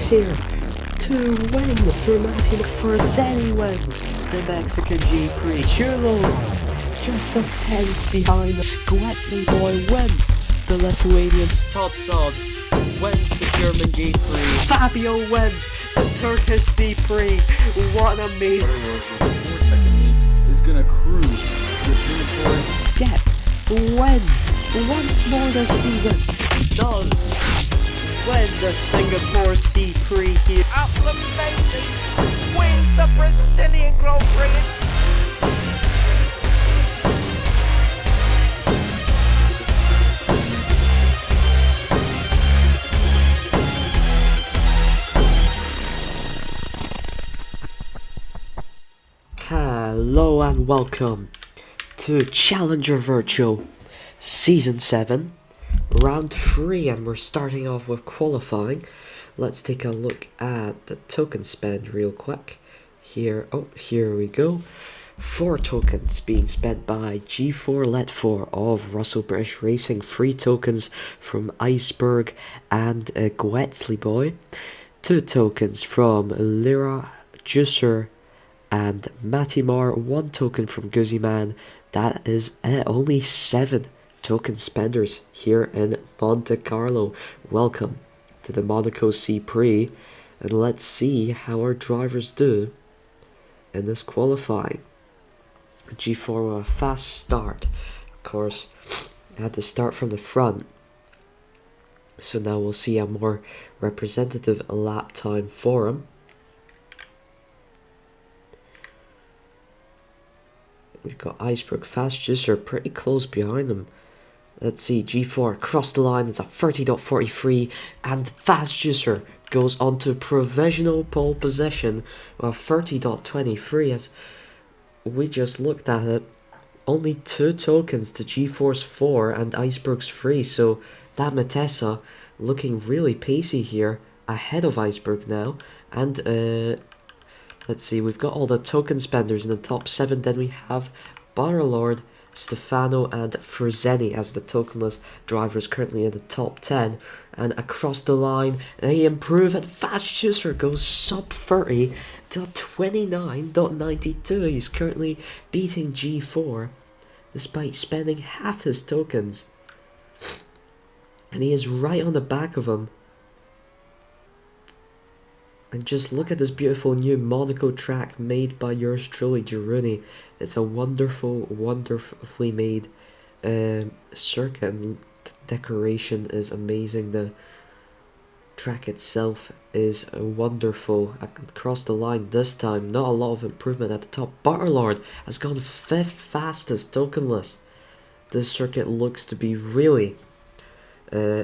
race here to win for Martin Forzani wins the Mexican C-Prix. Churlo just a tenth behind. Gwetzli boy wins the Lithuanian. Totsod wins the German C-Prix. Fabio wins the Turkish C-Prix. What an amazing. 4-second lead is gonna cruise the Singapore. Skip wins once more this season. Does win the Singapore C-Prix here. Acclamation wins the Brazilian Grand Prix. Hello and welcome to Challenger Virtual Season 7, Round 3, and we're starting off with qualifying. Let's take a look at the token spend real quick. Here we go. 4 tokens being spent by G4 Let4 of Russell British Racing. 3 tokens from Iceberg and Gwetzli Boy. 2 tokens from Lyra, Juicer and Matimar. 1 token from Guzzi Man. That is only 7 token spenders here in Monte Carlo. Welcome to the Monaco C-Prix, and let's see how our drivers do in this qualifying. G4 with a fast start. Of course, had to start from the front, so now we'll see a more representative lap time for him. We've got Iceberg, Fast Juicer pretty close behind them. Let's see, G4 across the line, it's a 30.43, and Fast Juicer goes on to provisional pole position with 30.23. As we just looked at it, only 2 tokens to G4's 4 and Iceberg's 3, so that Matessa looking really pacey here, ahead of Iceberg now. And let's see, we've got all the token spenders in the top 7. Then we have Butterlord, Stefano and Forzani as the tokenless drivers currently in the top 10. And across the line, they improve, and Fast Juicer goes sub 30 to 29.92. He's currently beating G4 despite spending half his tokens. And he is right on the back of him. And just look at this beautiful new Monaco track made by yours truly, Giruni. It's a wonderfully made circuit, and the decoration is amazing. The track itself is wonderful. Across the line this time, not a lot of improvement at the top. Butterlord has gone 5th fastest tokenless. This circuit looks to be really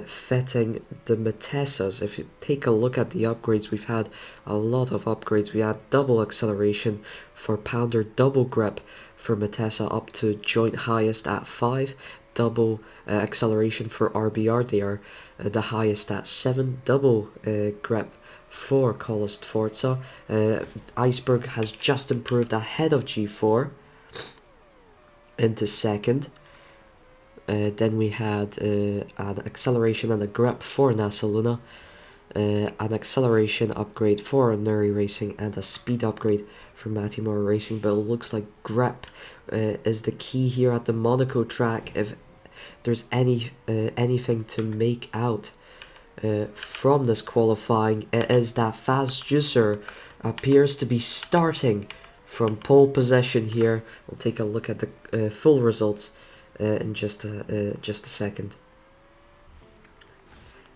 fitting the Matessas. If you take a look at the upgrades, we've had a lot of upgrades. We had double acceleration for Pounder, double grip for Matessa up to joint highest at 5, double acceleration for RBR, they are the highest at 7, double grip for Colosst Forza. Iceberg has just improved ahead of G4 into 2nd. Then we had an acceleration and a grip for NASA Luna, an acceleration upgrade for Nuri Racing, and a speed upgrade for Matimor Racing. But it looks like grip is the key here at the Monaco track. If there's anything to make out from this qualifying, it is that Fast Juicer appears to be starting from pole position here. We'll take a look at the full results in just a second.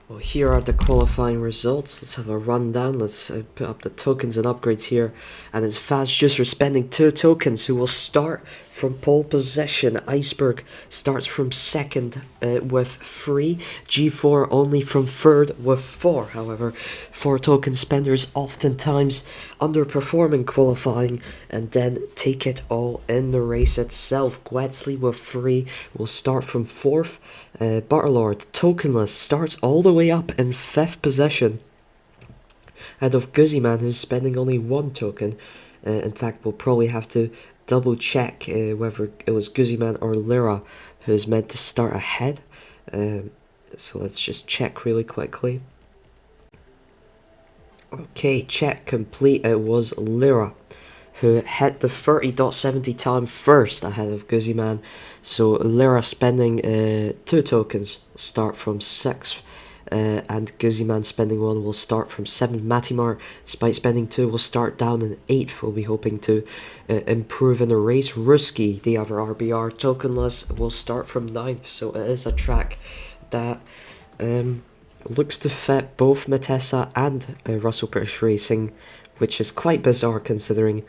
Well, here are the qualifying results. Let's have a rundown. Let's put up the tokens and upgrades here. And it's Fast Juicer spending 2 tokens, who will start from pole position. Iceberg starts from 2nd with 3. G4 only from 3rd with 4. However, 4 token spenders oftentimes underperforming qualifying and then take it all in the race itself. Gwetzli with 3 will start from 4th. Butterlord, tokenless, starts all the way up in 5th position, ahead of Guzzi Man, who's spending only 1 token. In fact, we'll probably have to double check whether it was Guzzi Man or Lyra who's meant to start ahead. So let's just check really quickly. Okay, check complete. It was Lyra who hit the 30.70 time first ahead of Guzman. So Lyra spending 2 tokens start from 6th. And Guzman spending 1 will start from 7th. Matimar, despite spending 2, will start down in 8th. We'll be hoping to improve in the race. Ruski, the other RBR tokenless, will start from 9th. So it is a track that looks to fit both Matessa and Russell British Racing, which is quite bizarre considering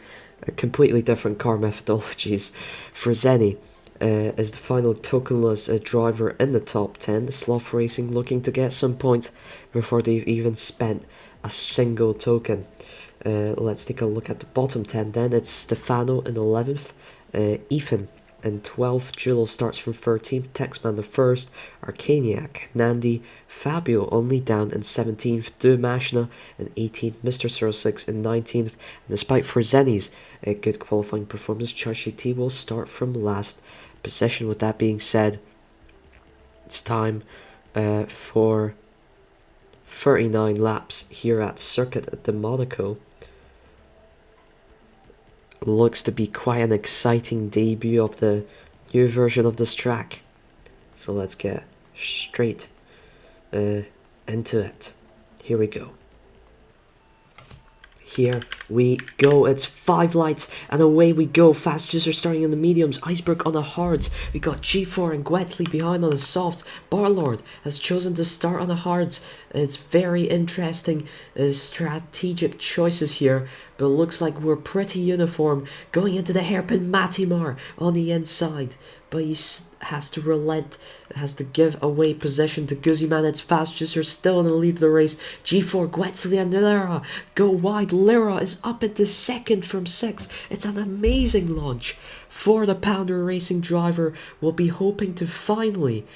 completely different car methodologies. Freseni is the final tokenless driver in the top 10. The Sloth Racing looking to get some points before they've even spent a single token. Let's take a look at the bottom 10 then. It's Stefano in 11th, Ethan in 12th, Julo starts from 13th, Texman the 1st, Arcaniac, Nandi, Fabio only down in 17th, Dumashna in 18th, Mr. 06 in 19th, and despite Freseni's good qualifying performance, Chachi T will start from last position. With that being said, it's time for 39 laps here at Circuit de Monaco. Looks to be quite an exciting debut of the new version of this track. So let's get straight into it. Here we go. Here we go. It's 5 lights and away we go. Fast Juicer starting on the mediums. Iceberg on the hards. We got G4 and Guetzley behind on the softs. Barlord has chosen to start on the hards. It's very interesting strategic choices here. But it looks like we're pretty uniform. Going into the hairpin, Matimar on the inside. But he has to relent, has to give away position to Guzman. It's Fast Juicer still in the lead of the race. G4, Guetzley and Lyra go wide. Lyra is up into 2nd from 6th. It's an amazing launch for the Pounder Racing driver. We'll be hoping to finally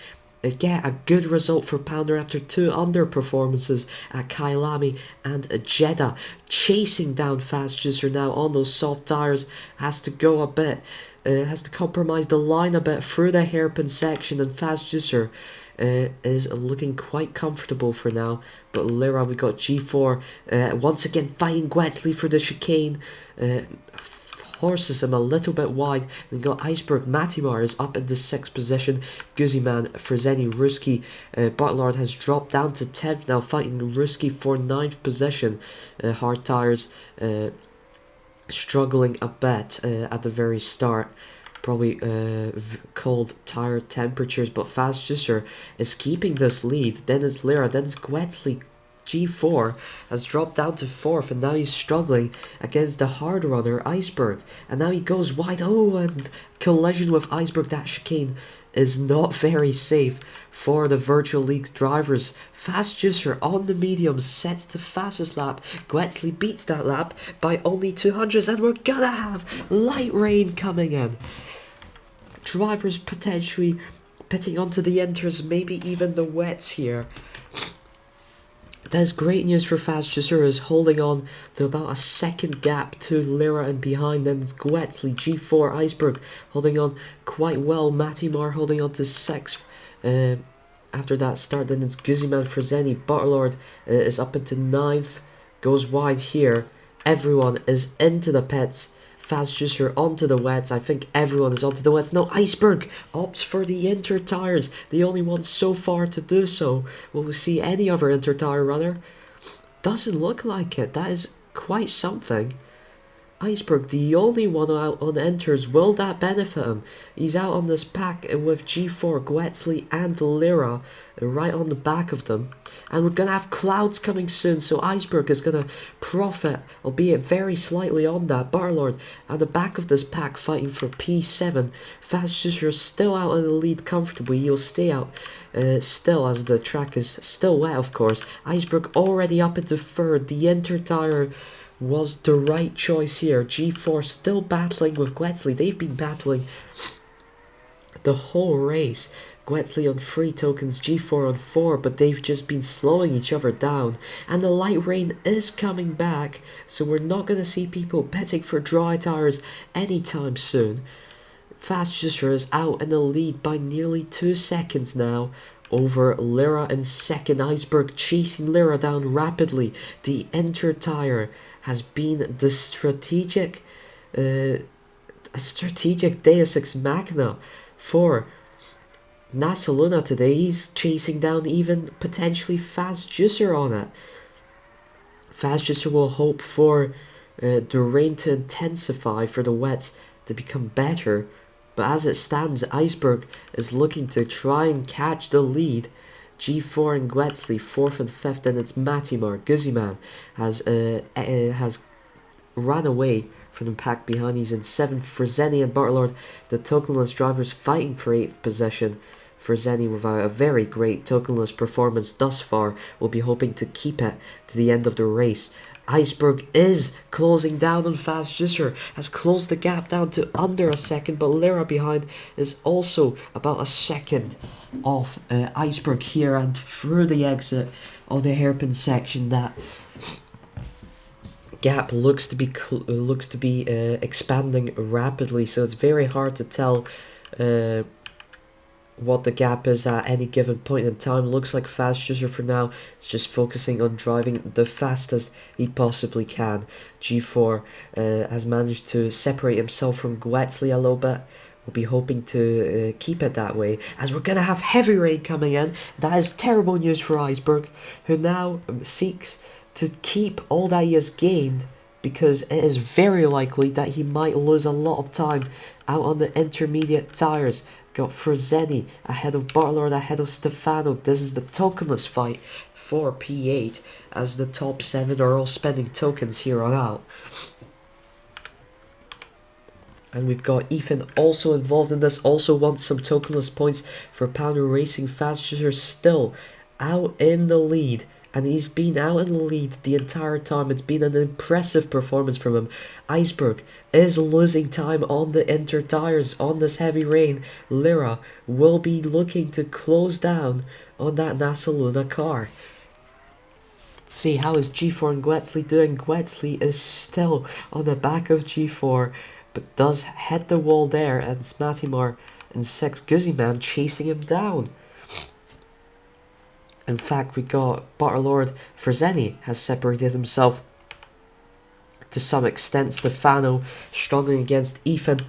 get a good result for Pounder after 2 underperformances at Kailami and Jeddah. Chasing down Fast Juicer now on those soft tyres. Has to go a bit, has to compromise the line a bit through the hairpin section, and Fast Juicer is looking quite comfortable for now. But Lyra, we got G4 once again fighting Guetzley for the chicane. Horses him a little bit wide. Then got Iceberg. Matimar is up into 6th position. Guzman, Freseni, Ruski. Butlard has dropped down to 10th now, fighting Ruski for 9th position. Hard tyres struggling a bit at the very start. Probably cold tire temperatures, but Fast Juicer is keeping this lead. Then it's Lyra, then it's Guetzley. G4 has dropped down to 4th, and now he's struggling against the hard runner Iceberg, and now he goes wide. Oh, and collision with Iceberg. That chicane is not very safe for the Virtual League drivers. Fast Juicer on the mediums sets the fastest lap. Guetzley beats that lap by only 200s, and we're gonna have light rain coming in. Drivers potentially pitting onto the enters, maybe even the wets here. That is great news for Fast Juicer, is holding on to about a 2nd gap to Lyra and behind. Then it's Guetzley, G4, Iceberg holding on quite well. Matimar holding on to 6th. After that start, then it's Guzman, Freseni. Butterlord is up into 9th. Goes wide here. Everyone is into the pits. Fast Juicer onto the wets. I think everyone is onto the wets. No, Iceberg opts for the inter tires. The only one so far to do so. Will we see any other inter tire runner? Doesn't look like it. That is quite something. Iceberg, the only one out on enters. Will that benefit him? He's out on this pack with G4, Guetzley and Lyra right on the back of them. And we're going to have clouds coming soon, so Iceberg is going to profit, albeit very slightly on that. Barlord at the back of this pack fighting for P7. Fast Juicer still out in the lead comfortably. He'll stay out still as the track is still wet, of course. Iceberg already up into 3rd. The inter tire was the right choice here. G4 still battling with Guetzley. They've been battling the whole race. Guetzley on 3 tokens, G4 on 4, but they've just been slowing each other down. And the light rain is coming back, so we're not going to see people pitting for dry tires anytime soon. Fast Juicer is out in the lead by nearly 2 seconds now over Lyra in second. Iceberg chasing Lyra down rapidly. The Enter tire has been the strategic Deus Ex Machina for NASA Luna today. He's chasing down even potentially Fast Juicer on it. Fast Juicer will hope for the rain to intensify, for the wets to become better. But as it stands, Iceberg is looking to try and catch the lead. G4 and Gwetzley 4th and 5th, and it's Matimar. Guzziman has ran away from the pack behind. He's in 7th. Freseni and Bartlord, the tokenless drivers, fighting for 8th position. Freseni with a very great tokenless performance thus far, will be hoping to keep it to the end of the race. Iceberg is closing down on Fast Juicer, has closed the gap down to under a second, but Lyra behind is also about a second off Iceberg here, and through the exit of the hairpin section, that gap looks to be expanding rapidly, so it's very hard to tell what the gap is at any given point in time. Looks like Fast Juicer for now is just focusing on driving the fastest he possibly can. G4 has managed to separate himself from Gwetzley a little bit. We'll be hoping to keep it that way, as we're going to have heavy rain coming in. That is terrible news for Iceberg, who now seeks to keep all that he has gained, because it is very likely that he might lose a lot of time out on the intermediate tyres. Got Freseni ahead of Bartlord, ahead of Stefano. This is the tokenless fight for P8, as the top 7 are all spending tokens here on out. And we've got Ethan also involved in this, also wants some tokenless points for Pounder Racing. Fast Juicer still out in the lead, and he's been out in the lead the entire time. It's been an impressive performance from him. Iceberg is losing time on the Inter tires on this heavy rain. Lyra will be looking to close down on that NASA Luna car. Let's see, how is G4 and Gwetzley doing? Gwetzley is still on the back of G4, but does hit the wall there, and Smatimar and 6 Guzziman chasing him down. In fact, we got Bartlord. Freseni has separated himself to some extent. Stefano struggling against Ethan.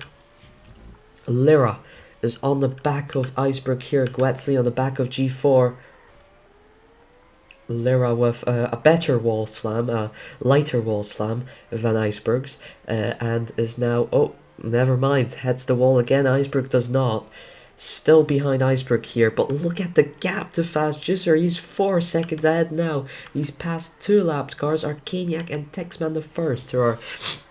Lyra is on the back of Iceberg here. Gwetzley on the back of G4. Lyra with a better wall slam, a lighter wall slam than Iceberg's, and is now, oh, never mind, heads the wall again. Iceberg does not. Still behind Iceberg here, but look at the gap to Fast Juicer. He's 4 seconds ahead now. He's passed 2 lapped cars, Arcaniac and Texman the first, who are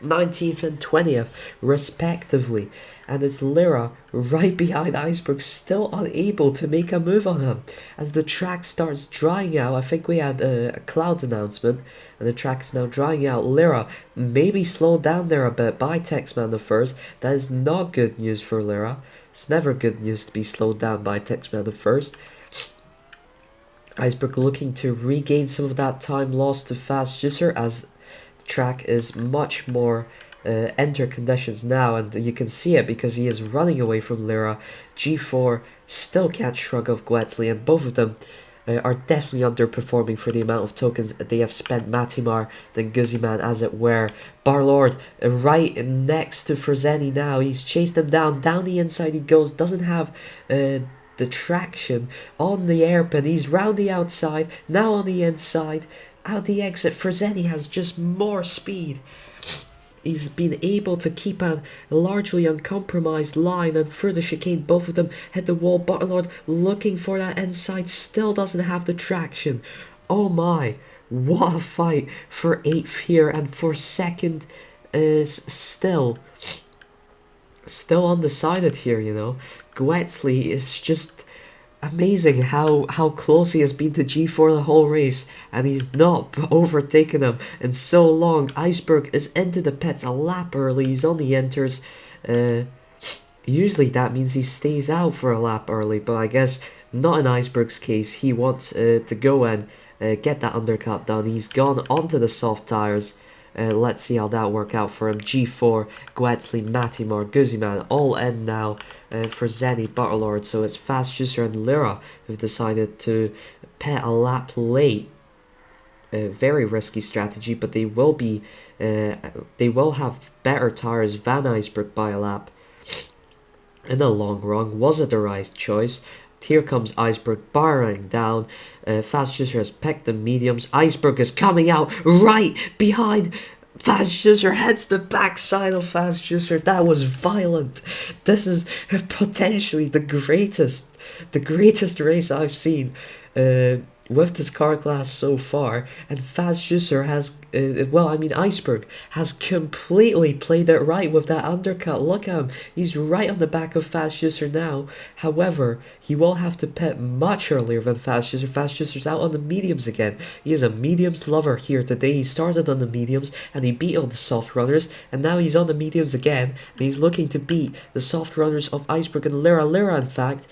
19th and 20th respectively. And it's Lyra right behind Iceberg, still unable to make a move on him. As the track starts drying out, I think we had a clouds announcement, and the track is now drying out. Lyra maybe slowed down there a bit by Texman the first. That is not good news for Lyra. It's never good news to be slowed down by Texman the first. Iceberg looking to regain some of that time lost to Fast Juicer, as the track is much more enter conditions now, and you can see it because he is running away from Lyra. G4 still can't shrug off Gwetzley, and both of them are definitely underperforming for the amount of tokens they have spent. Matimar, then Guzziman, as it were. Barlord right next to Freseni now. He's chased him down the inside he goes, doesn't have the traction on the airpin. He's round the outside, now on the inside, out the exit. Freseni has just more speed. He's been able to keep a largely uncompromised line, and through the chicane both of them hit the wall. Bartlord looking for that inside, still doesn't have the traction. Oh my, what a fight for 8th here, and for 2nd is still undecided here, you know. Gwetzley is just amazing how close he has been to G4 the whole race, and he's not overtaken him in so long. Iceberg is into the pits a lap early. He's on the enters. Usually that means he stays out for a lap early, but I guess not in Iceberg's case. He wants to go and get that undercut done. He's gone onto the soft tires Let's see how that work out for him. G4, Guetzli, Matimar, Guzman, all in now for Zenny, Butterlord. So it's Fast Juicer and Lyra who've decided to pet a lap late. Very risky strategy, but they will be they will have better tires than Iceberg by a lap in the long run. Was it the right choice? Here comes Iceberg barring down. Fast Juicer has picked the mediums. Iceberg is coming out right behind Fast Juicer, heads the backside of Fast Juicer. That was violent. This is potentially the greatest race I've seen with this car class so far, and Fast Juicer has, Iceberg has completely played it right with that undercut. Look at him, he's right on the back of Fast Juicer now. However, he will have to pit much earlier than Fast Juicer. Fast Juicer's out on the mediums again. He is a mediums lover here today. He started on the mediums and he beat all the soft runners, and now he's on the mediums again, and he's looking to beat the soft runners of Iceberg and Lyra. Lyra, in fact,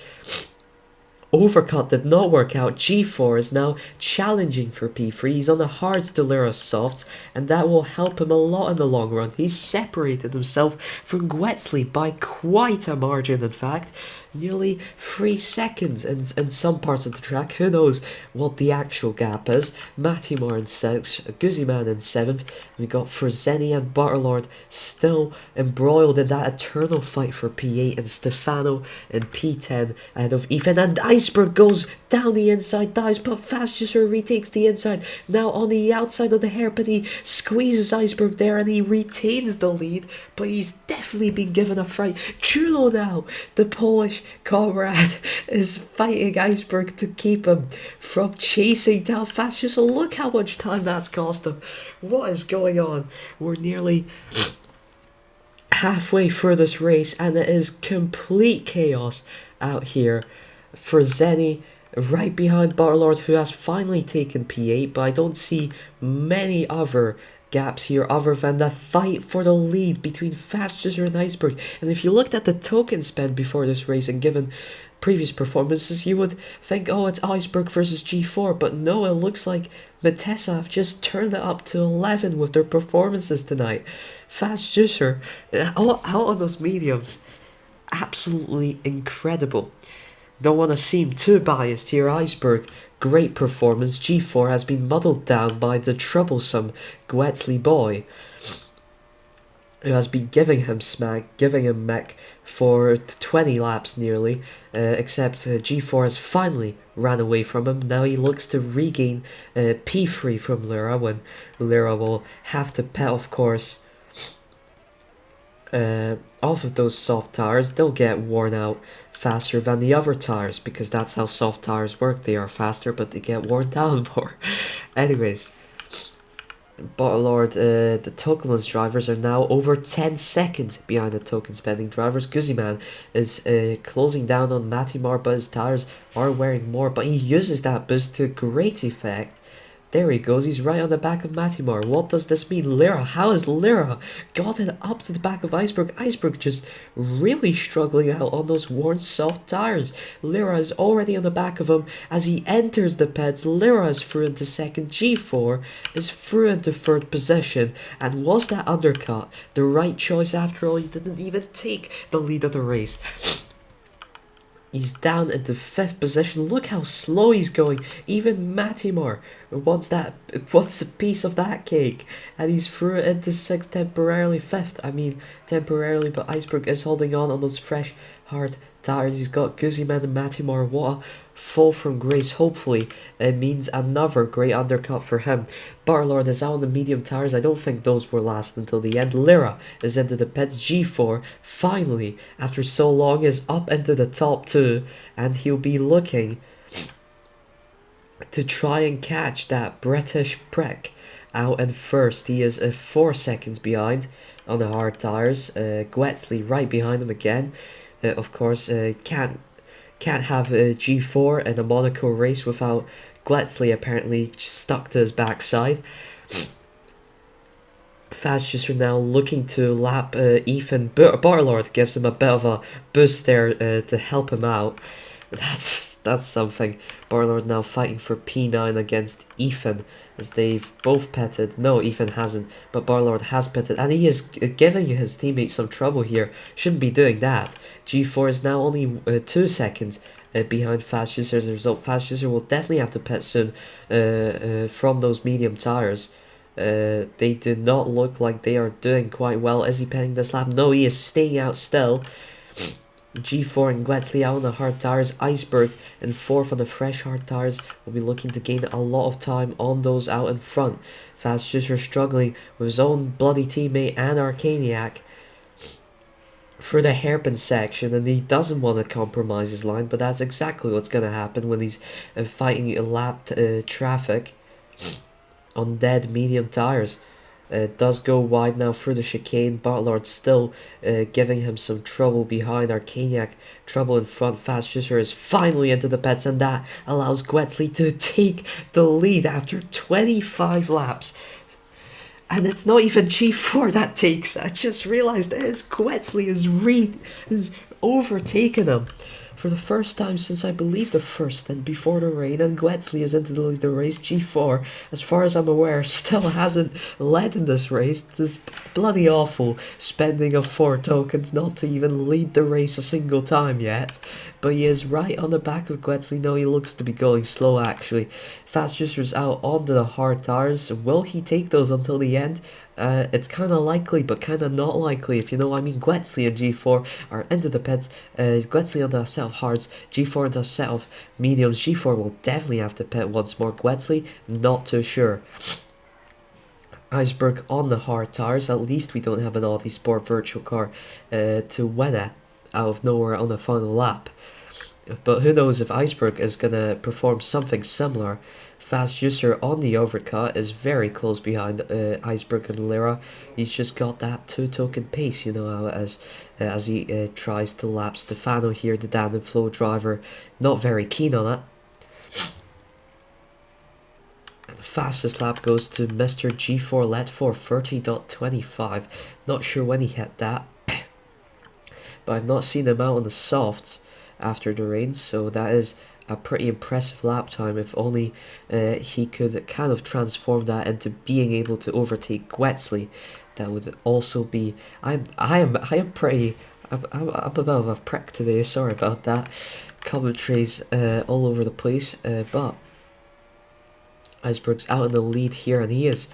overcut did not work out. G4 is now challenging for P3. He's on the hards to Lyra's softs, and that will help him a lot in the long run. He's separated himself from Guetzli by quite a margin, in fact. Nearly 3 seconds in some parts of the track. Who knows what the actual gap is. Matimar in 6th, Guzman in 7th. We got Freseni and Butterlord still embroiled in that eternal fight for P8, and Stefano in P10 ahead of Ethan. And Iceberg goes down the inside, dives, but Fast Juicer retakes the inside. Now on the outside of the hairpin, he squeezes Iceberg there and he retains the lead, but he's definitely been given a fright. Chulo now, the Polish comrade, is fighting Iceberg to keep him from chasing down Fast Juicer. Look how much time that's cost him. What is going on? We're nearly halfway through this race and it is complete chaos out here for Zenny, right behind Butterlord, who has finally taken P8, but I don't see many other gaps here other than the fight for the lead between Fast Juicer and Iceberg. And if you looked at the token spend before this race and given previous performances, you would think, oh, it's Iceberg versus G4, but no, it looks like Matessa have just turned it up to 11 with their performances tonight. Fast Juicer out on those mediums, absolutely incredible. Don't want to seem too biased here. Iceberg, great performance. G4 has been muddled down by the troublesome Guetzli boy, who has been giving him smack, giving him mech for 20 laps nearly, except G4 has finally ran away from him. Now he looks to regain P3 from Lyra, when Lyra will have to pet, of course, off of those soft tires. They'll get worn out faster than the other tires, because that's how soft tires work. They are faster, but they get worn down more. Anyways, Butterlord, the tokenless drivers are now over 10 seconds behind the token spending drivers. Guzman is closing down on Matimar, but his tires are wearing more, but he uses that boost to great effect. There he goes, he's right on the back of Matimar. What does this mean? Lyra, how has Lyra gotten up to the back of Iceberg? Iceberg just really struggling out on those worn soft tires. Lyra is already on the back of him as he enters the pits. Lyra is through into second. G4 is through into third position. And was that undercut the right choice after all? He didn't even take the lead of the race. He's down into 5th position. Look how slow he's going. Even Matimar wants a piece of that cake. And he's through into 6th, temporarily 5th. I mean, temporarily, but Iceberg is holding on those fresh, hard tires. He's got Guzman and Matimar. What a fall from grace. Hopefully, it means another great undercut for him. Butterlord is out on the medium tires. I don't think those will last until the end. Lyra is into the pits. G4, finally, after so long, is up into the top 2. And he'll be looking to try and catch that British prick out in first. He is 4 seconds behind on the hard tires. Guetzli right behind him again. Of course, can't have a G4 in a Monaco race without Guetzli apparently stuck to his backside. Fast Juicer now looking to lap Ethan. Butterlord gives him a bit of a boost there to help him out. That's That's something. Barlord now fighting for P9 against Ethan, as they've both pitted. No, Ethan hasn't, but Barlord has pitted, and he is giving his teammates some trouble here. Shouldn't be doing that. G4 is now only 2 seconds behind Fast Juicer. As a result, Fast Juicer will definitely have to pit soon from those medium tires. They do not look like they are doing quite well. Is he pitting this lap? No, he is staying out still. G4 and Gwetzley out on the hard tires. Iceberg in 4th on the fresh hard tires will be looking to gain a lot of time on those out in front. Fast Juicer struggling with his own bloody teammate and Arcaniac for the hairpin section, and he doesn't want to compromise his line, but that's exactly what's going to happen when he's fighting lapped traffic on dead medium tires. Does go wide now through the chicane. Bartlord still giving him some trouble behind. Arcaniac trouble in front. Fast Juicer is finally into the pits, and that allows Gwetzley to take the lead after 25 laps. And it's not even G4 that takes. I just realised it is Gwetzley is overtaken him for the first time since I believe the first stint before the rain, and Gwetzley is into the race. G4, as far as I'm aware, still hasn't led in this race. This bloody awful spending of 4 tokens not to even lead the race a single time yet. But he is right on the back of Gwetzley. No, he looks to be going slow actually. Fast Juicer's out onto the hard tires. Will he take those until the end? It's kind of likely, but kind of not likely, if you know what I mean. Gwetzley and G4 are into the pits. Gwetzley onto a set of hards, G4 into a set of mediums. G4 will definitely have to pit once more. Gwetzley, not too sure. Iceberg on the hard tires. At least we don't have an Audi Sport virtual car to win it out of nowhere on the final lap. But who knows if Iceberg is going to perform something similar. Fast Juicer on the overcut is very close behind Iceberg and Lyra. He's just got that 2 token pace, you know, as he tries to lap Stefano here, the Dan and Flow driver. Not very keen on it. And the fastest lap goes to Mr. G4 Let 4, 30.25. Not sure when he hit that. But I've not seen him out on the softs after the rain, so that is a pretty impressive lap time. If only he could kind of transform that into being able to overtake Gwetzley, that would also be. I am pretty. I'm a bit of a prick today. Sorry about that. Commentaries all over the place, but Iceberg's out in the lead here, and he is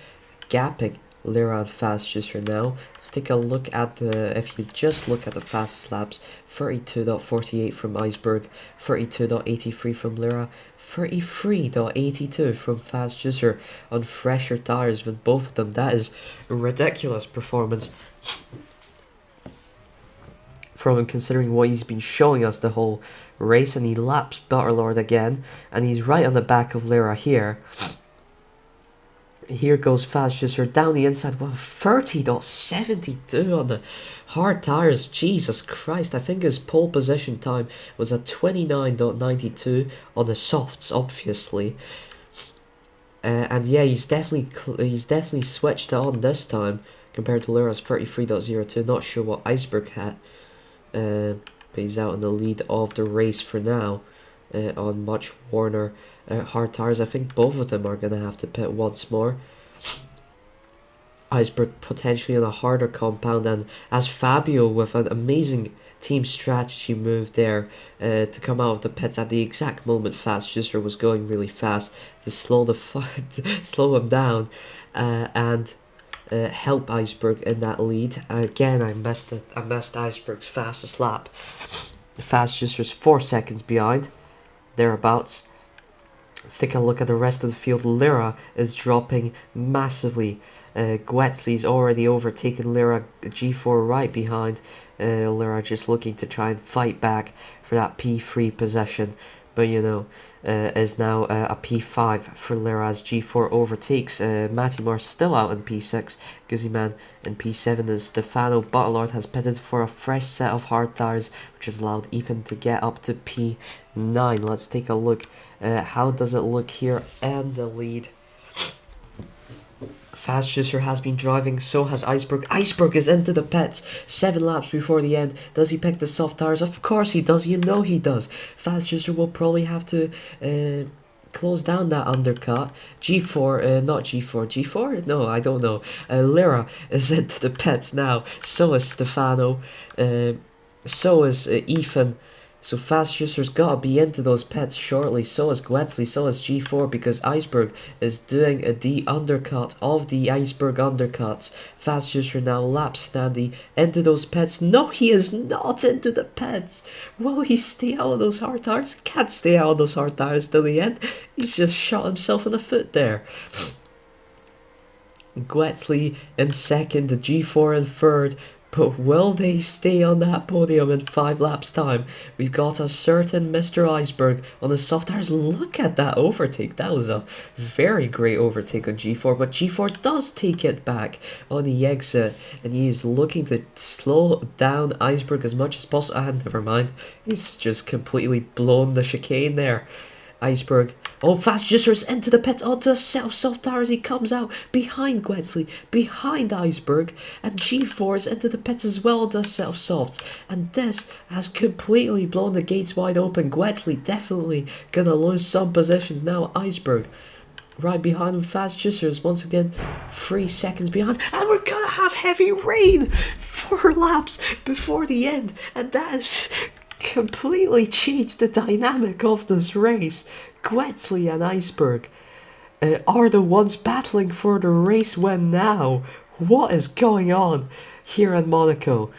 gapping Lyra and Fast Juicer now. Let's take a look at the, if you just look at the fastest laps, 32.48 from Iceberg, 32.83 from Lyra, 33.82 from Fast Juicer on fresher tires with both of them. That is a ridiculous performance from him, considering what he's been showing us the whole race. And he laps Butterlord again, and he's right on the back of Lyra here. Here goes Fast Juicer down the inside. Well, 30.72 on the hard tires. Jesus Christ. I think his pole position time was at 29.92 on the softs, obviously. And yeah, he's definitely switched it on this time compared to Lyra's 33.02. Not sure what Iceberg had. But he's out in the lead of the race for now on much worner hard tires. I think both of them are going to have to pit once more. Iceberg potentially on a harder compound, and as Fabio with an amazing team strategy move there to come out of the pits at the exact moment Fast Juicer was going really fast to slow slow him down and help Iceberg in that lead. Again, I missed Iceberg's fastest lap. Fast Juicer's 4 seconds behind, thereabouts. Let's take a look at the rest of the field. Lyra is dropping massively. Gwetzley's already overtaken Lyra. G4 right behind. Lyra just looking to try and fight back for that P3 position. But you know, is now a P5 for Lyra as G4 overtakes. Matimar still out in P6. Guzman in P7, and Stefano Butterlord has pitted for a fresh set of hard tires, which has allowed Ethan to get up to P9. Let's take a look. How does it look here and the lead? Fast Juicer has been driving, so has Iceberg. Iceberg is into the pits. 7 laps before the end. Does he pick the soft tires? Of course he does. You know he does. Fast Juicer will probably have to close down that undercut. G4, not G4. G4? No, I don't know. Lyra is into the pits now. So is Stefano. So is Ethan. So Fast Juicer's gotta be into those pits shortly. So is Gwetzley, so is G4, because Iceberg is doing the undercut of the Iceberg undercuts. Fast Juicer now laps Nandy into those pits. No, he is not into the pits. Will he stay out of those hard tires? Can't stay out of those hard tires till the end. He's just shot himself in the foot there. Gwetzley in second, the G4 in third. But will they stay on that podium in 5 laps time? We've got a certain Mr. Iceberg on the soft tires. Look at that overtake. That was a very great overtake on G4. But G4 does take it back on the exit. And he is looking to slow down Iceberg as much as possible. And never mind. He's just completely blown the chicane there. Iceberg. Oh, Fast Juicer's into the pits onto a set of soft tires. He comes out behind Gwetzley, behind Iceberg, and G4 is into the pits as well onto a set of softs. And this has completely blown the gates wide open. Gwetzley definitely gonna lose some positions now. Iceberg right behind him. Fast Juicers once again 3 seconds behind, and we're gonna have heavy rain 4 laps before the end, and that is completely changed the dynamic of this race. Gwetzley and Iceberg are the ones battling for the race win now. What is going on here in Monaco?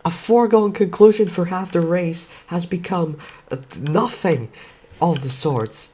A foregone conclusion for half the race has become nothing of the sorts.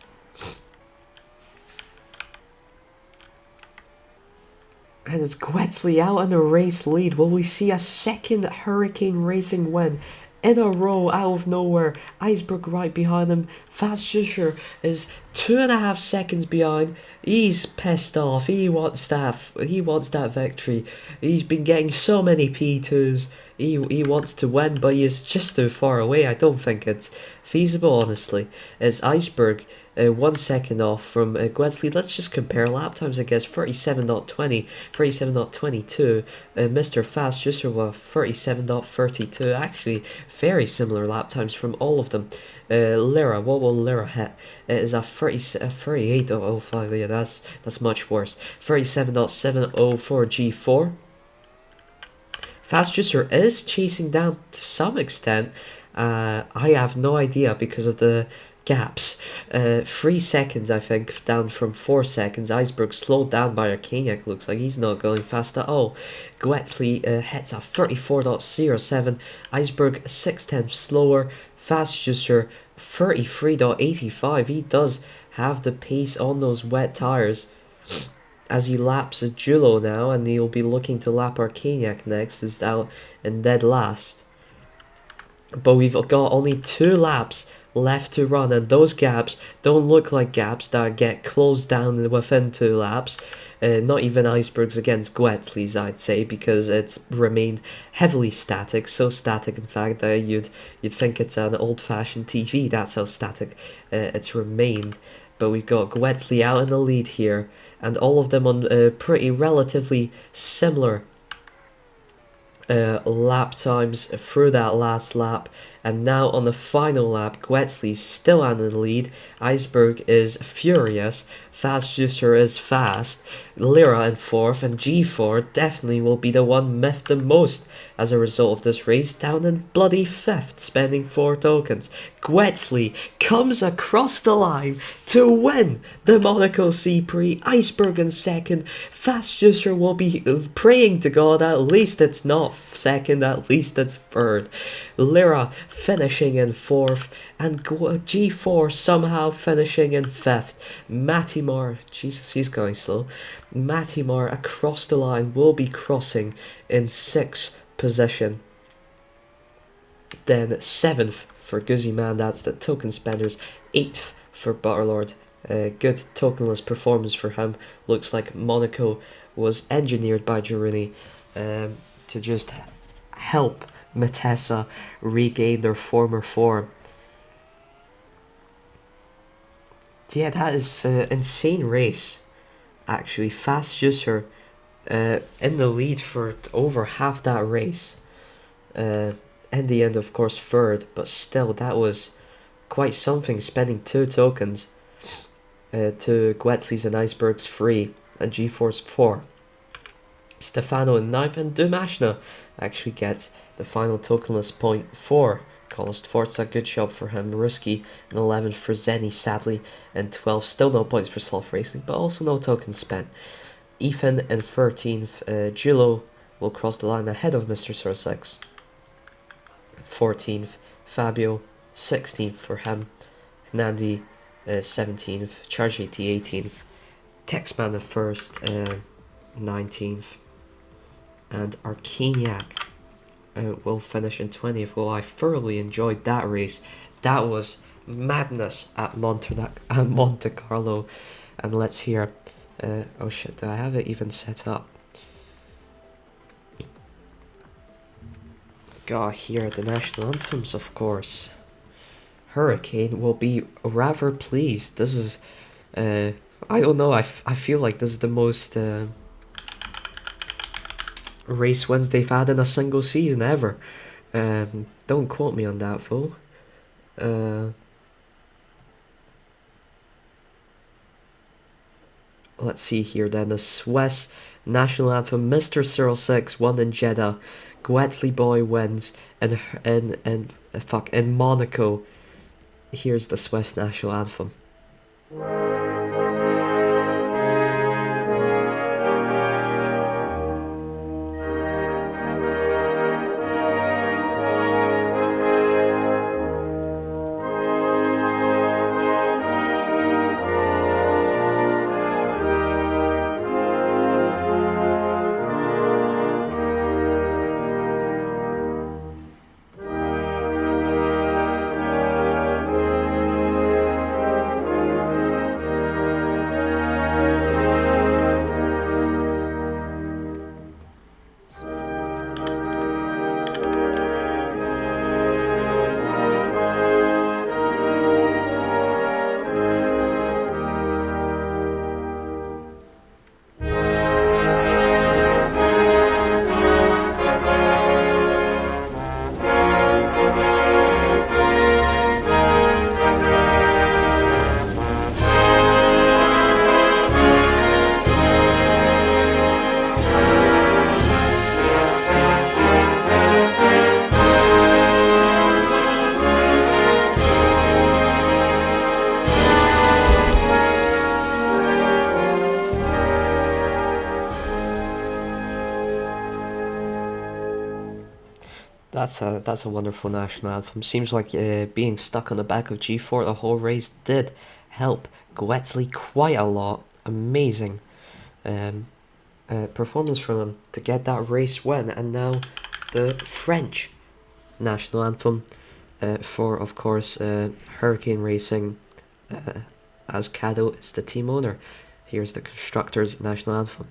And it's Gwetzley out in the race lead. Will we see a second Hurricane Racing win in a row out of nowhere? Iceberg right behind him. Fast Juicer is 2.5 seconds behind. He's pissed off. He wants that victory. He's been getting so many P2s. He wants to win, but he is just too far away. I don't think it's feasible, honestly. It's Iceberg 1 second off from Gwetzley. Let's just compare lap times, I guess. 37.20, 37.22. Mr. Fast Juicer with 37.32. Actually, very similar lap times from all of them. Lyra, what will Lyra hit? It is a 38.05. Yeah, that's much worse. 37.70 for G4. Fast Juicer is chasing down to some extent. I have no idea because of the gaps. 3 seconds, I think, down from 4 seconds. Iceberg slowed down by Arcaniac. Looks like he's not going fast at all. Gwetzley hits a 34.07. Iceberg 6/10 slower. Fast Juicer 33.85. He does have the pace on those wet tires as he laps Julo now, and he'll be looking to lap Arcaniac next, who's out in dead last. But we've got only 2 laps left to run, and those gaps don't look like gaps that get closed down within 2 laps. Not even Iceberg's against Gwetzley's, I'd say, because it's remained heavily static. So static, in fact, that you'd think it's an old-fashioned TV. That's how static it's remained. But we've got Gwetzley out in the lead here, and all of them on pretty relatively similar lap times through that last lap. And now on the final lap, Gwetzley's still out in the lead. Iceberg is furious. Fast Juicer is fast. Lyra in 4th, and G4 definitely will be the one miffed the most as a result of this race, down in bloody 5th, spending 4 tokens. Gwetzley comes across the line to win the Monaco C-Prix. Iceberg in 2nd. Fast Juicer will be praying to God at least it's not 2nd, at least it's 3rd. Lyra finishing in 4th, and G4 somehow finishing in 5th. Matimar, Jesus, he's going slow. Matimar across the line will be crossing in 6th position. Then 7th for Guzzi Man, that's the token spenders. 8th for Butterlord. Good tokenless performance for him. Looks like Monaco was engineered by Girouni to just help Matessa regain their former form. Yeah, that is an insane race. actually fast user in the lead for over half that race. In the end, of course, third, but still, that was quite something, spending 2 tokens to Guetzli's and Iceberg's 3 and G-Force 4. Stefano in 9th, and Dumashna actually gets the final tokenless point for Carlos Forza. Good job for him. Risky in 11th for Zenny, sadly, and 12th. Still no points for Sloth Racing, but also no tokens spent. Ethan in 13th. Gillo will cross the line ahead of Mr. Sursex. 14th. Fabio, 16th for him. Nandi, 17th. Charge AT, 18th. Texman in 1st, 19th. And Arcaniac will finish in 20th. Well, I thoroughly enjoyed that race. That was madness at Monte Carlo. And let's hear... oh shit, do I have it even set up? Gotta hear the national anthems, of course. Hurricane will be rather pleased. This is... I don't know, I feel like this is the most... race wins they've had in a single season ever. Don't quote me on that, though. Let's see here then. The Swiss national anthem, Mr. 06 won in Jeddah. Guetzli Boy wins in Monaco. Here's the Swiss national anthem. That's a wonderful national anthem. Seems like being stuck on the back of G4 the whole race did help Guetzli quite a lot. Amazing performance from him to get that race win. And now the French national anthem for, of course, Hurricane Racing, as Cado is the team owner. Here's the constructors' national anthem.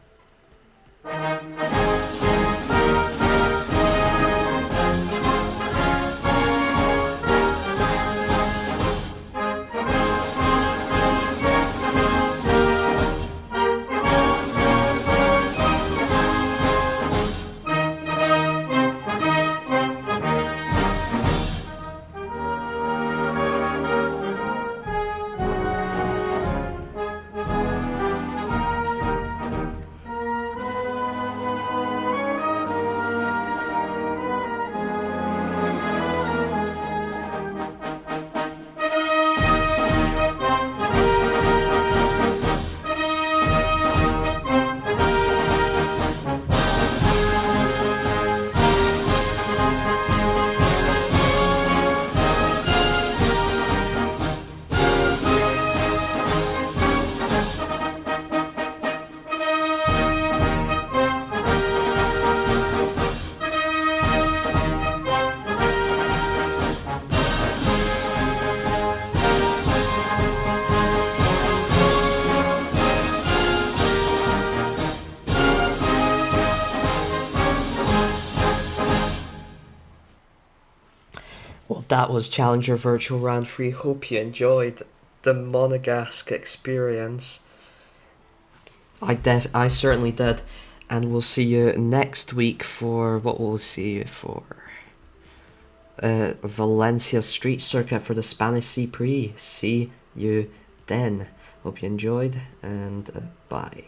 That was Challenger Virtual Round 3. Hope you enjoyed the Monegasque experience. I certainly did. And we'll see you next week for what we'll see you for. Valencia Street Circuit for the Spanish C-Prix. See you then. Hope you enjoyed, and bye.